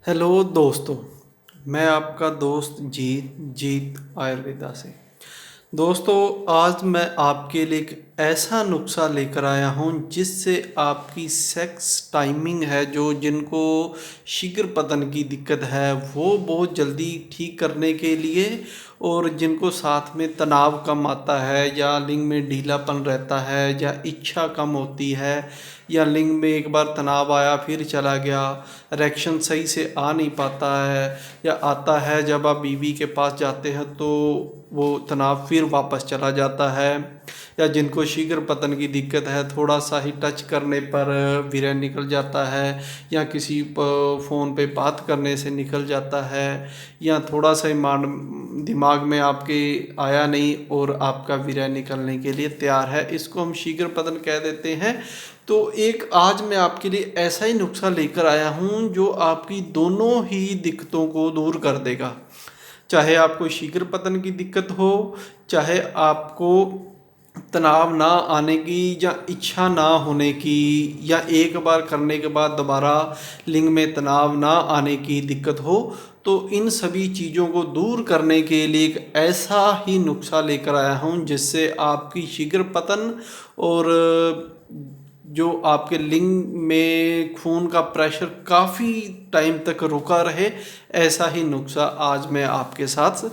Hello दोस्तों। मैं आपका दोस्त जीत आयुर्वेदा से। दोस्तों, आज मैं आपके लिए एक ऐसा नुस्खा लेकर आया हूँ जिससे आपकी सेक्स टाइमिंग है, जो जिनको शीघ्र पतन की दिक्कत है वो बहुत जल्दी ठीक करने के लिए, और जिनको साथ में तनाव कम आता है या लिंग में ढीलापन रहता है या इच्छा कम होती है, या लिंग में एक बार तनाव आया फिर चला गया, इरेक्शन सही से आ नहीं पाता है, या आता है जब आप बीवी के पास जाते हैं तो वो तनाव फिर वापस चला जाता है, या जिनको शीघ्र पतन की दिक्कत है, थोड़ा सा ही टच करने पर वीर्य निकल जाता है, या किसी फ़ोन पे बात करने से निकल जाता है, या थोड़ा सा ही दिमाग में आपके आया नहीं और आपका वीर्य निकलने के लिए तैयार है, इसको हम शीघ्र पतन कह देते हैं। तो एक आज मैं आपके लिए ऐसा ही नुस्खा लेकर आया हूँ जो आपकी दोनों ही दिक्कतों को दूर कर देगा। चाहे आपको शीघ्र पतन की दिक्कत हो, चाहे आपको तनाव ना आने की या इच्छा ना होने की, या एक बार करने के बाद दोबारा लिंग में तनाव ना आने की दिक्कत हो, तो इन सभी चीज़ों को दूर करने के लिए एक ऐसा ही नुस्खा लेकर आया हूँ जिससे आपकी शीघ्र पतन और जो आपके लिंग में खून का प्रेशर काफ़ी टाइम तक रुका रहे, ऐसा ही नुस्खा आज मैं आपके साथ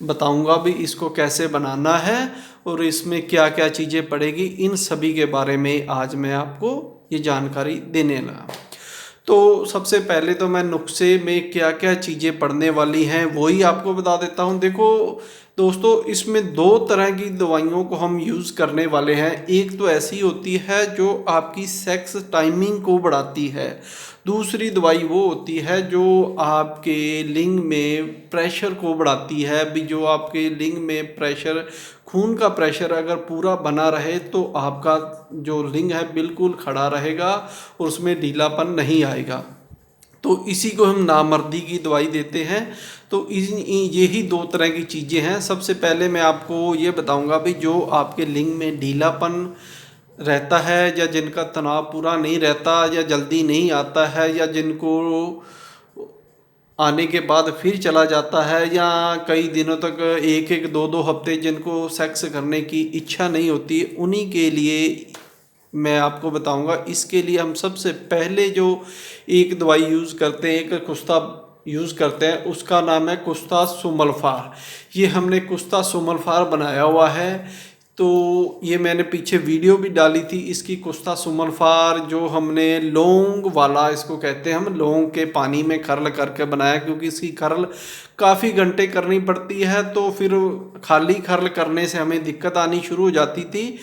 बताऊंगा भी इसको कैसे बनाना है और इसमें क्या क्या चीज़ें पड़ेगी, इन सभी के बारे में आज मैं आपको ये जानकारी देने लगा। तो सबसे पहले तो मैं नुस्खे में क्या क्या चीज़ें पड़ने वाली हैं वही आपको बता देता हूँ। देखो दोस्तों, इसमें दो तरह की दवाइयों को हम यूज़ करने वाले हैं। एक तो ऐसी होती है जो आपकी सेक्स टाइमिंग को बढ़ाती है, दूसरी दवाई वो होती है जो आपके लिंग में प्रेशर को बढ़ाती है। भी जो आपके लिंग में प्रेशर, खून का प्रेशर अगर पूरा बना रहे तो आपका जो लिंग है बिल्कुल खड़ा रहेगा और उसमें ढीलापन नहीं आएगा। तो इसी को हम नामर्दी की दवाई देते हैं। तो यही दो तरह की चीज़ें हैं। सबसे पहले मैं आपको ये बताऊंगा भी जो आपके लिंग में ढीलापन रहता है, या जिनका तनाव पूरा नहीं रहता, या जल्दी नहीं आता है, या जिनको आने के बाद फिर चला जाता है, या कई दिनों तक एक एक दो दो हफ्ते जिनको सेक्स करने की इच्छा नहीं होती, उन्हीं के लिए मैं आपको बताऊंगा। इसके लिए हम सबसे पहले जो एक दवाई यूज़ करते हैं, एक कुस्ता यूज़ करते हैं, उसका नाम है कुस्ता सुमल्फार। ये हमने कुस्ता सुमल्फार बनाया हुआ है, तो ये मैंने पीछे वीडियो भी डाली थी इसकी। कुस्ता सुमल्फार जो हमने लौंग वाला, इसको कहते हैं हम, लौंग के पानी में खरल करके बनाया, क्योंकि इसकी खरल काफ़ी घंटे करनी पड़ती है, तो फिर खाली खरल करने से हमें दिक्कत आनी शुरू हो जाती थी।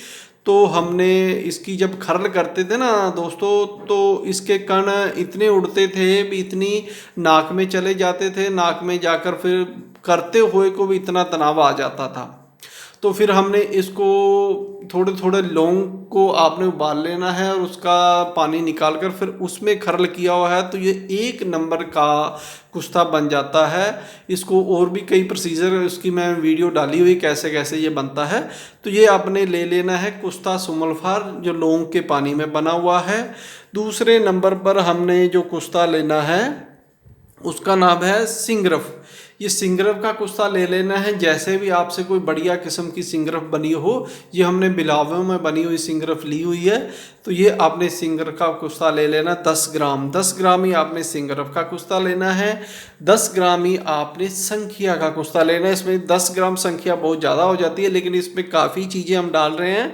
तो हमने इसकी जब खरल करते थे ना दोस्तों, तो इसके कण इतने उड़ते थे भी, इतनी नाक में चले जाते थे, नाक में जाकर फिर करते हुए को भी इतना तनाव आ जाता था। तो फिर हमने इसको थोड़े थोड़े लौंग को आपने उबाल लेना है और उसका पानी निकाल कर फिर उसमें खरल किया हुआ है, तो ये एक नंबर का कुश्ता बन जाता है। इसको और भी कई प्रोसीजर उसकी मैं वीडियो डाली हुई कैसे कैसे ये बनता है। तो ये आपने ले लेना है कुश्ता सुमल्फार जो लौंग के पानी में बना हुआ है। दूसरे नंबर पर हमने जो कुश्ता लेना है उसका नाम है सिंगरफ। ये सिंगरफ का कुश्ता ले लेना है, जैसे भी आपसे कोई बढ़िया किस्म की सिंगरफ बनी हो। ये हमने बिलावों में बनी हुई सिंगरफ ली हुई है, तो ये आपने सिंगरफ का कुश्ता ले लेना 10 ग्राम। 10 ग्राम ही आपने सिंगरफ का कुश्ता लेना है, 10 ग्राम ही आपने संखिया का कुश्ता लेना है। इसमें 10 ग्राम संखिया बहुत ज़्यादा हो जाती है, लेकिन इसमें काफ़ी चीज़ें हम डाल रहे हैं,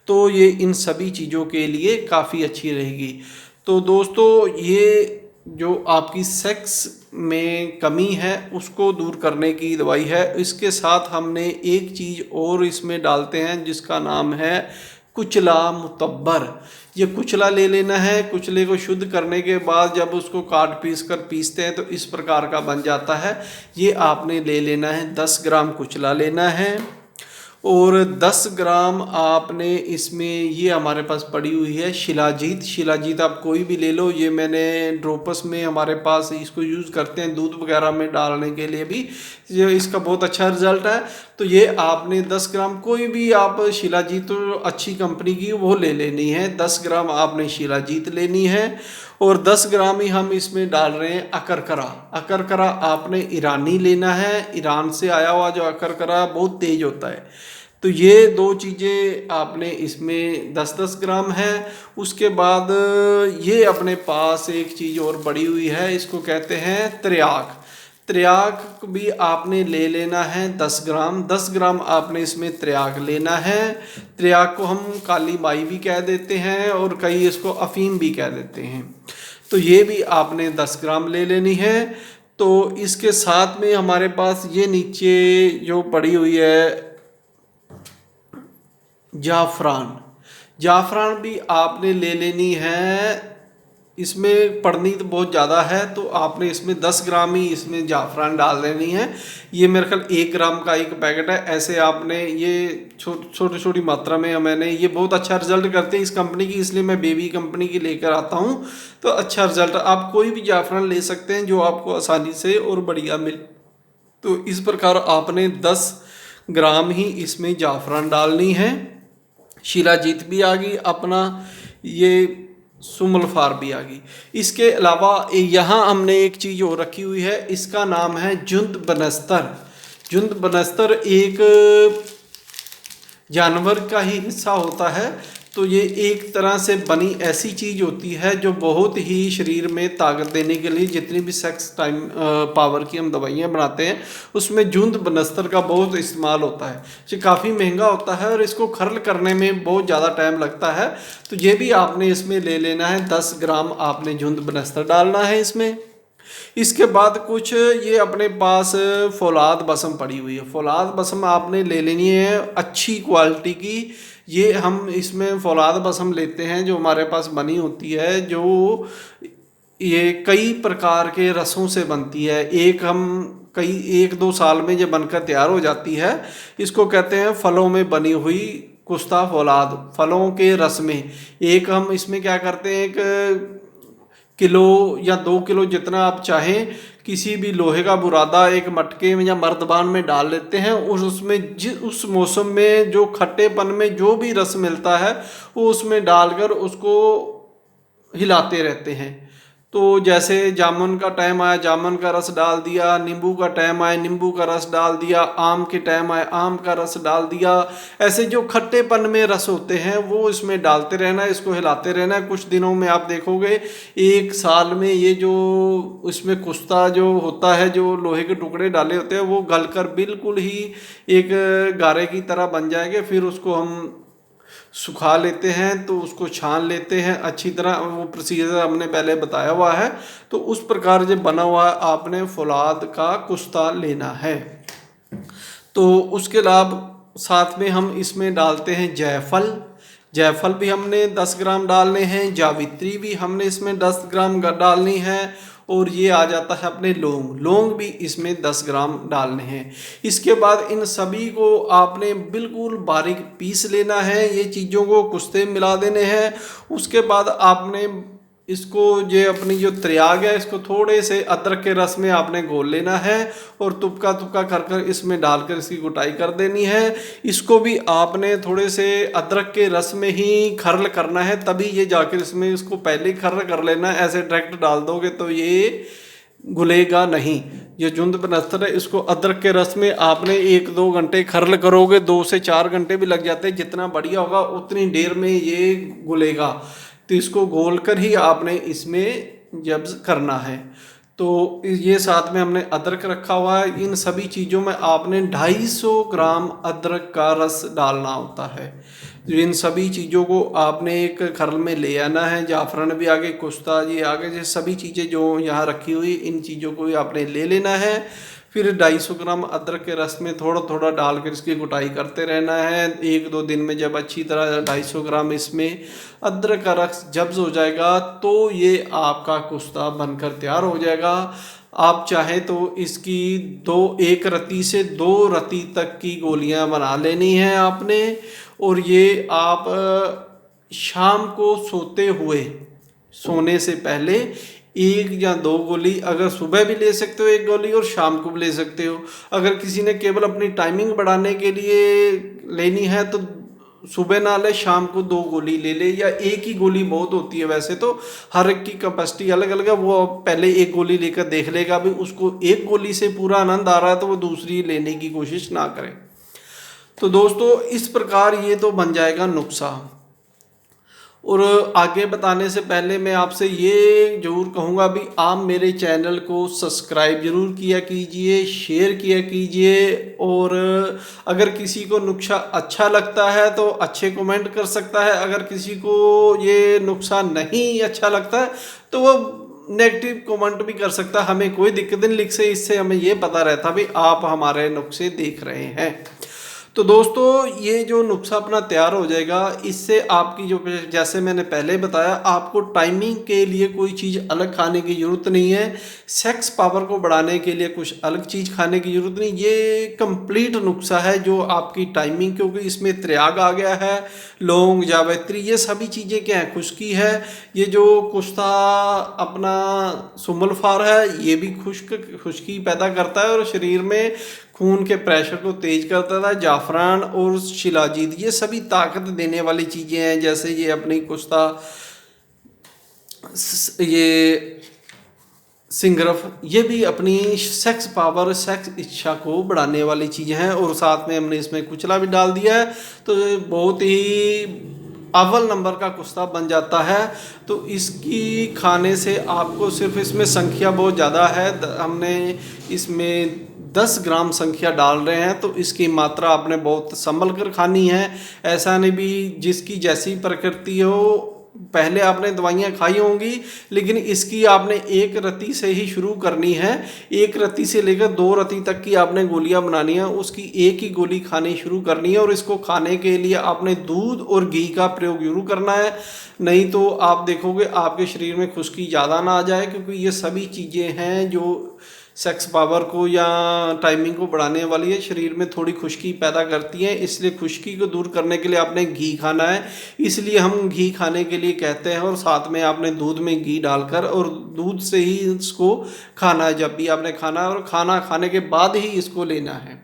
तो ये इन सभी चीज़ों के लिए काफ़ी अच्छी रहेगी। तो दोस्तों, ये जो आपकी सेक्स में कमी है उसको दूर करने की दवाई है। इसके साथ हमने एक चीज़ और इसमें डालते हैं जिसका नाम है कुचला मुतब्बर। ये कुचला ले लेना है। कुचले को शुद्ध करने के बाद जब उसको काट पीस कर पीसते हैं तो इस प्रकार का बन जाता है। ये आपने ले लेना है, 10 ग्राम कुचला लेना है, और 10 ग्राम आपने इसमें ये हमारे पास पड़ी हुई है शिलाजीत। शिलाजीत आप कोई भी ले लो, ये मैंने ड्रोपस में हमारे पास इसको यूज़ करते हैं दूध वगैरह में डालने के लिए भी, ये इसका बहुत अच्छा रिजल्ट है। तो ये आपने 10 ग्राम कोई भी आप शिलाजीत अच्छी कंपनी की वो ले लेनी है। 10 ग्राम आपने शिलाजीत लेनी है, और 10 ग्राम ही हम इसमें डाल रहे हैं अकरकरा। अकरकरा आपने ईरानी लेना है, ईरान से आया हुआ जो अकरकरा बहुत तेज होता है। तो ये दो चीज़ें आपने इसमें 10-10 ग्राम है। उसके बाद ये अपने पास एक चीज़ और पड़ी हुई है, इसको कहते हैं त्रियाक। त्रियाक भी आपने ले लेना है 10 ग्राम। 10 ग्राम आपने इसमें त्रियाक लेना है। त्रियाक को हम काली माई भी कह देते हैं और कई इसको अफीम भी कह देते हैं। तो ये भी आपने 10 ग्राम ले लेनी है। तो इसके साथ में हमारे पास ये नीचे जो पड़ी हुई है जाफ़रान। जाफ़रान भी आपने ले लेनी है। इसमें पड़नी तो बहुत ज़्यादा है, तो आपने इसमें 10 ग्राम ही इसमें जाफ़रान डाल देनी है। ये मेरे ख्याल 1 ग्राम का एक पैकेट है। ऐसे आपने ये छोटी छोटी मात्रा में मैंने, ये बहुत अच्छा रिजल्ट करते हैं इस कंपनी की, इसलिए मैं बेबी कंपनी की लेकर आता हूँ। तो अच्छा रिजल्ट, आप कोई भी जाफ़रान ले सकते हैं जो आपको आसानी से और बढ़िया मिले। तो इस प्रकार आपने 10 ग्राम ही इसमें जाफ़रान डालनी है। शिलाजीत भी आ गई अपना, ये सुमलफार भी आ गई। इसके अलावा यहाँ हमने एक चीज़ और रखी हुई है, इसका नाम है जुंद बनस्तर। जुंद बनस्तर एक जानवर का ही हिस्सा होता है। तो ये एक तरह से बनी ऐसी चीज़ होती है जो बहुत ही शरीर में ताकत देने के लिए, जितनी भी सेक्स टाइम पावर की हम दवाइयाँ बनाते हैं उसमें जूंद बनस्तर का बहुत इस्तेमाल होता है। ये काफ़ी महंगा होता है और इसको खर्ल करने में बहुत ज़्यादा टाइम लगता है। तो ये भी आपने इसमें ले लेना है। 10 ग्राम आपने जूंद बनस्तर डालना है इसमें। इसके बाद कुछ ये अपने पास फौलाद बसम पड़ी हुई है। फौलाद बसम आपने ले लेनी है अच्छी क्वालिटी की। ये हम इसमें फौलाद बसम लेते हैं जो हमारे पास बनी होती है, जो ये कई प्रकार के रसों से बनती है। कई 1-2 साल में ये बनकर तैयार हो जाती है। इसको कहते हैं फलों में बनी हुई कुश्ता फौलाद, फलों के रस में। एक हम इसमें क्या करते हैं, एक किलो या 2 किलो जितना आप चाहें, किसी भी लोहे का बुरादा एक मटके में या मर्तबान में डाल लेते हैं और उसमें उस मौसम में जो खट्टेपन में जो भी रस मिलता है वो उसमें डालकर उसको हिलाते रहते हैं। तो जैसे जामुन का टाइम आया जामुन का रस डाल दिया, नींबू का टाइम आया नींबू का रस डाल दिया, आम के टाइम आए आम का रस डाल दिया। ऐसे जो खट्टेपन में रस होते हैं वो इसमें डालते रहना है, इसको हिलाते रहना है। कुछ दिनों में आप देखोगे 1 साल में ये जो इसमें कुश्ता जो होता है, जो लोहे के टुकड़े डाले होते हैं, वो गलकर बिल्कुल ही एक गारे की तरह बन जाएंगे। फिर उसको हम सुखा लेते हैं, तो उसको छान लेते हैं अच्छी तरह। वो प्रोसीजर हमने पहले बताया हुआ है। तो उस प्रकार जो बना हुआ है आपने फौलाद का कुश्ता लेना है। तो उसके अलावा साथ में हम इसमें डालते हैं जायफल। जायफल भी हमने 10 ग्राम डालने हैं। जावित्री भी हमने इसमें 10 ग्राम डालनी है। और ये आ जाता है अपने लौंग। लौंग भी इसमें 10 ग्राम डालने हैं। इसके बाद इन सभी को आपने बिल्कुल बारीक पीस लेना है। ये चीज़ों को कुश्ते में मिला देने हैं। उसके बाद आपने इसको ये अपनी जो त्रियाग है इसको थोड़े से अदरक के रस में आपने घोल लेना है और तुपका तुपका कर कर इसमें डालकर इसकी कुटाई कर देनी है। इसको भी आपने थोड़े से अदरक के रस में ही खर्ल करना है, तभी ये जाकर इसमें इसको पहले ही खर्ल कर लेना है। ऐसे डायरेक्ट डाल दोगे तो ये घुलेगा नहीं। ये जुंद बनस्तर है, इसको अदरक के रस में आपने 1-2 घंटे खर्ल करोगे, 2 से 4 घंटे भी लग जाते हैं। जितना बढ़िया होगा उतनी देर में ये घुलेगा। तो इसको घोल कर ही आपने इसमें जब्स करना है। तो ये साथ में हमने अदरक रखा हुआ है। इन सभी चीज़ों में आपने 250 ग्राम अदरक का रस डालना होता है। तो इन सभी चीज़ों को आपने एक खरल में ले आना है। जाफरान भी आगे, कुश्ता ये आगे, ये सभी चीज़ें जो यहाँ रखी हुई इन चीज़ों को भी आपने ले लेना है। फिर 250 ग्राम अदरक के रस में थोड़ा थोड़ा डालकर इसकी कुटाई करते रहना है। 1-2 दिन में जब अच्छी तरह 250 ग्राम इसमें अदरक का रस जब्स हो जाएगा तो ये आपका कुश्ता बनकर तैयार हो जाएगा। आप चाहें तो इसकी 1 रत्ती से 2 रत्ती तक की गोलियां बना लेनी है आपने। और ये आप शाम को सोने से पहले 1 या 2 गोली, अगर सुबह भी ले सकते हो 1 गोली और शाम को भी ले सकते हो। अगर किसी ने केवल अपनी टाइमिंग बढ़ाने के लिए लेनी है तो सुबह ना ले, शाम को 2 गोली ले ले, या एक ही गोली बहुत होती है। वैसे तो हर एक की कैपेसिटी अलग अलग है, वो पहले एक गोली लेकर देख लेगा, भी उसको एक गोली से पूरा आनंद आ रहा है तो वो दूसरी लेने की कोशिश ना करें। तो दोस्तों इस प्रकार ये तो बन जाएगा नुस्खा। और आगे बताने से पहले मैं आपसे ये जरूर कहूँगा भी आप मेरे चैनल को सब्सक्राइब जरूर किया कीजिए, शेयर किया कीजिए, और अगर किसी को नुस्खा अच्छा लगता है तो अच्छे कमेंट कर सकता है। अगर किसी को ये नुस्खा नहीं अच्छा लगता है तो वो नेगेटिव कमेंट भी कर सकता है, हमें कोई दिक्कत नहीं। लिख से इससे हमें ये पता रहता भी आप हमारे नुस्खे देख रहे हैं। तो दोस्तों ये जो नुस्खा अपना तैयार हो जाएगा, इससे आपकी जो, जैसे मैंने पहले बताया, आपको टाइमिंग के लिए कोई चीज़ अलग खाने की ज़रूरत नहीं है, सेक्स पावर को बढ़ाने के लिए कुछ अलग चीज़ खाने की ज़रूरत नहीं। ये कंप्लीट नुस्खा है जो आपकी टाइमिंग, क्योंकि इसमें त्रियाग आ गया है, लौंग, जावित्री, ये सभी चीज़ें क्या है, खुश्की है। ये जो कुश्ता अपना सुमलफार है ये भी खुश्की पैदा करता है और शरीर में खून के प्रेशर को तेज करता था। जाफरान और शिलाजीत ये सभी ताकत देने वाली चीज़ें हैं। जैसे ये अपनी कुश्ता, ये सिंगरफ, ये भी अपनी सेक्स पावर, सेक्स इच्छा को बढ़ाने वाली चीज़ें हैं। और साथ में हमने इसमें कुचला भी डाल दिया है, तो बहुत ही अव्वल नंबर का कुश्ता बन जाता है। तो इसकी खाने से आपको सिर्फ, इसमें संख्या बहुत ज़्यादा है, हमने इसमें 10 ग्राम संख्या डाल रहे हैं, तो इसकी मात्रा आपने बहुत संभल कर खानी है। ऐसा नहीं भी जिसकी जैसी प्रकृति हो, पहले आपने दवाइयाँ खाई होंगी, लेकिन इसकी आपने एक रत्ती से ही शुरू करनी है। एक रत्ती से लेकर 2 रत्ती तक की आपने गोलियां बनानी है, उसकी एक ही गोली खानी शुरू करनी है। और इसको खाने के लिए आपने दूध और घी का प्रयोग जरूर करना है, नहीं तो आप देखोगे आपके शरीर में खुश्की ज़्यादा ना आ जाए, क्योंकि ये सभी चीज़ें हैं जो सेक्स पावर को या टाइमिंग को बढ़ाने वाली है, शरीर में थोड़ी खुश्की पैदा करती है। इसलिए खुश्की को दूर करने के लिए आपने घी खाना है, इसलिए हम घी खाने के लिए कहते हैं। और साथ में आपने दूध में घी डालकर और दूध से ही इसको खाना है, जब भी आपने खाना है, और खाना खाने के बाद ही इसको लेना है।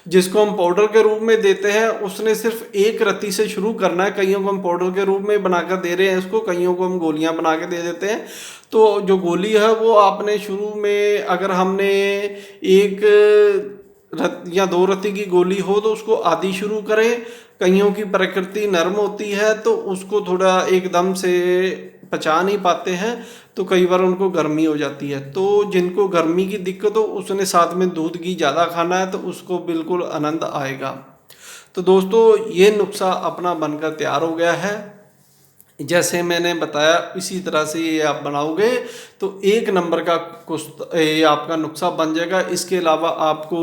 जिसको हम पाउडर के रूप में देते हैं उसने सिर्फ एक रत्ती से शुरू करना है। कईयों को हम पाउडर के रूप में बनाकर दे रहे हैं इसको, कईयों को हम गोलियां बना के दे देते हैं। तो जो गोली है वो आपने शुरू में, अगर हमने एक या 2 रत्ती की गोली हो तो उसको आधी शुरू करें। कईयों की प्रकृति नर्म होती है तो उसको थोड़ा एकदम से पचा नहीं पाते हैं, तो कई बार उनको गर्मी हो जाती है। तो जिनको गर्मी की दिक्कत हो उसने साथ में दूध घी ज़्यादा खाना है, तो उसको बिल्कुल आनंद आएगा। तो दोस्तों ये नुस्खा अपना बनकर तैयार हो गया है। जैसे मैंने बताया इसी तरह से ये आप बनाओगे तो 1 नंबर का ये आपका नुस्खा बन जाएगा। इसके अलावा आपको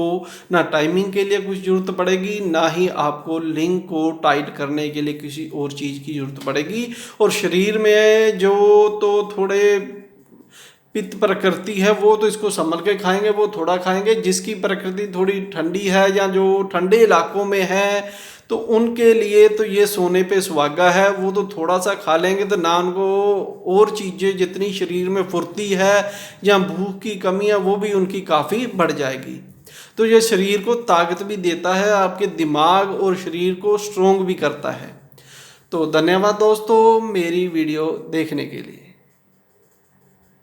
ना टाइमिंग के लिए कुछ ज़रूरत पड़ेगी, ना ही आपको लिंग को टाइट करने के लिए किसी और चीज़ की ज़रूरत पड़ेगी। और शरीर में जो तो थोड़े पित्त प्रकृति है वो तो इसको संभल के खाएंगे, वो थोड़ा खाएंगे। जिसकी प्रकृति थोड़ी ठंडी है या जो ठंडे इलाकों में है तो उनके लिए तो ये सोने पे सुहागा है, वो तो थोड़ा सा खा लेंगे तो ना उनको और चीज़ें जितनी शरीर में फुर्ती है या भूख की कमी है वो भी उनकी काफ़ी बढ़ जाएगी। तो ये शरीर को ताकत भी देता है, आपके दिमाग और शरीर को स्ट्रोंग भी करता है। तो धन्यवाद दोस्तों मेरी वीडियो देखने के लिए।